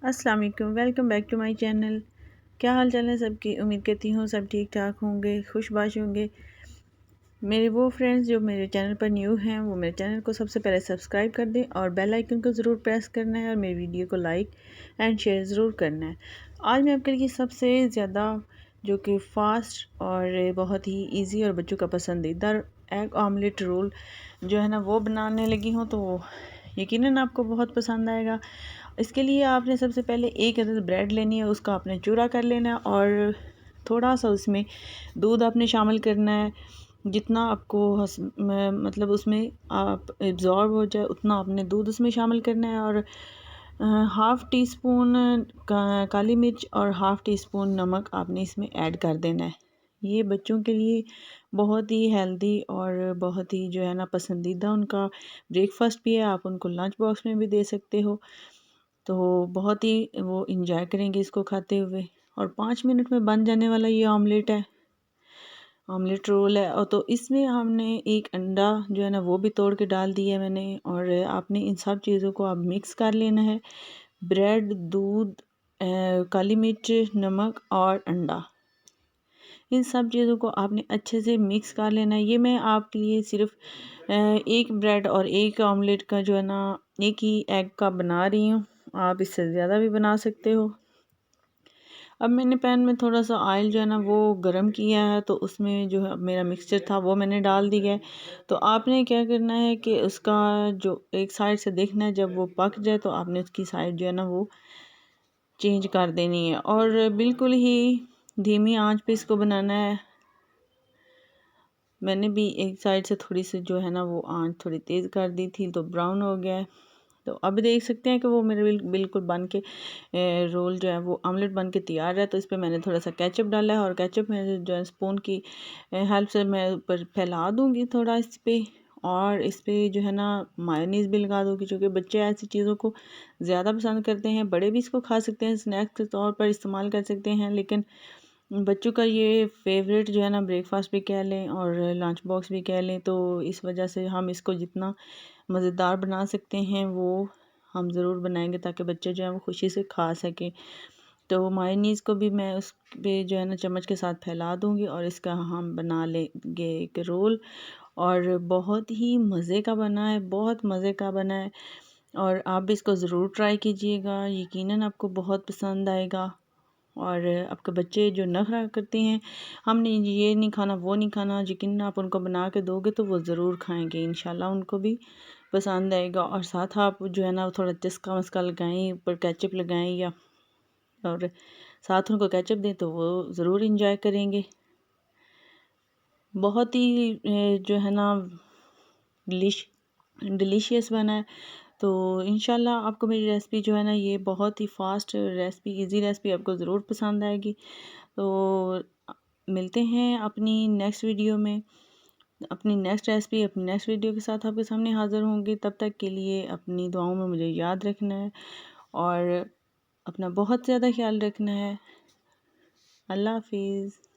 अस्सलाम वालेकुम, welcome back to my channel. क्या हाल चाल है सबकी? उम्मीद करती हूँ सब ठीक ठाक होंगे, खुशबाश होंगे। मेरे वो फ्रेंड्स जो मेरे चैनल पर न्यू हैं वो मेरे चैनल को सबसे पहले सब्सक्राइब कर दें और बेल आइकन को ज़रूर प्रेस करना है और मेरी वीडियो को लाइक एंड शेयर ज़रूर करना है। आज मैं आपके लिए सबसे ज़्यादा जो कि फ़ास्ट और बहुत ही ईजी और बच्चों का पसंदीदा एग ऑमलेट रोल जो है ना वो बनाने लगी हूँ, तो यकीनन आपको बहुत पसंद आएगा। इसके लिए आपने सबसे पहले एक अदद ब्रेड लेनी है, उसका आपने चूरा कर लेना है और थोड़ा सा उसमें दूध आपने शामिल करना है। जितना आपको मतलब उसमें आप एब्जॉर्ब हो जाए उतना आपने दूध उसमें शामिल करना है और हाफ़ टी स्पून काली मिर्च और हाफ़ टी स्पून नमक आपने इसमें ऐड कर देना है। ये बच्चों के लिए बहुत ही हेल्दी और बहुत ही जो है ना पसंदीदा उनका ब्रेकफास्ट भी है। आप उनको लंच बॉक्स में भी दे सकते हो, तो बहुत ही वो इंजॉय करेंगे इसको खाते हुए। और 5 मिनट में बन जाने वाला ये ऑमलेट है, ऑमलेट रोल है। और तो इसमें हमने एक अंडा जो है ना वो भी तोड़ के डाल दिया है मैंने। और आपने इन सब चीज़ों को आप मिक्स कर लेना है, ब्रेड, दूध, काली मिर्च, नमक और अंडा। इन सब चीज़ों को आपने अच्छे से मिक्स कर लेना है। ये मैं आपके लिए सिर्फ एक ब्रेड और एक ऑमलेट का जो है ना एक ही एग का बना रही हूँ, आप इससे ज़्यादा भी बना सकते हो। अब मैंने पैन में थोड़ा सा ऑयल जो है ना वो गरम किया है, तो उसमें जो है मेरा मिक्सचर था वो मैंने डाल दिया है। तो आपने क्या करना है कि उसका जो एक साइड से देखना है, जब वो पक जाए तो आपने उसकी साइड जो है ना वो चेंज कर देनी है और बिल्कुल ही धीमी आंच पे इसको बनाना है। मैंने भी एक साइड से थोड़ी सी जो है ना वो आंच थोड़ी तेज़ कर दी थी, तो ब्राउन हो गया है। तो अब देख सकते हैं कि वो मेरे बिल्कुल बन के रोल जो है वो ऑमलेट बन के तैयार है। तो इस पर मैंने थोड़ा सा केचप डाला है और केचप में जो है स्पून की हेल्प से मैं ऊपर फैला दूंगी थोड़ा इस पर। और इस पर जो है ना मायोनीज़ भी लगा दूँगी, क्योंकि बच्चे ऐसी चीज़ों को ज़्यादा पसंद करते हैं। बड़े भी इसको खा सकते हैं, स्नैक्स के तौर पर इस्तेमाल कर सकते हैं, लेकिन बच्चों का ये फेवरेट जो है ना ब्रेकफास्ट भी कह लें और लंच बॉक्स भी कह लें। तो इस वजह से हम इसको जितना मज़ेदार बना सकते हैं वो हम ज़रूर बनाएंगे, ताकि बच्चे जो है वो खुशी से खा सकें। तो मायोनीज़ को भी मैं उस पे जो है ना चम्मच के साथ फैला दूंगी और इसका हम बना लेंगे एक रोल। और बहुत ही मज़े का बना है, बहुत मज़े का बना है। और आप भी इसको ज़रूर ट्राई कीजिएगा, यकीनन आपको बहुत पसंद आएगा। और आपके बच्चे जो नखरा करते हैं, हमने ये नहीं खाना वो नहीं खाना, यकीनन आप उनको बना के दोगे तो वो ज़रूर खाएंगे, इंशाल्लाह उनको भी पसंद आएगा। और साथ आप जो है ना थोड़ा चस्का मस्का लगाएं, ऊपर केचप लगाएं या और साथ उनको केचप दें तो वो ज़रूर इंजॉय करेंगे। बहुत ही जो है ना डिलीशियस बना है। तो इंशाल्लाह आपको मेरी रेसिपी जो है ना ये बहुत ही फ़ास्ट रेसिपी, इजी रेसिपी आपको ज़रूर पसंद आएगी। तो मिलते हैं अपनी नेक्स्ट वीडियो में, अपनी नेक्स्ट रेसिपी, अपनी नेक्स्ट वीडियो के साथ आपके सामने हाज़िर होंगे। तब तक के लिए अपनी दुआओं में मुझे याद रखना है और अपना बहुत ज़्यादा ख्याल रखना है। अल्लाह हाफिज़।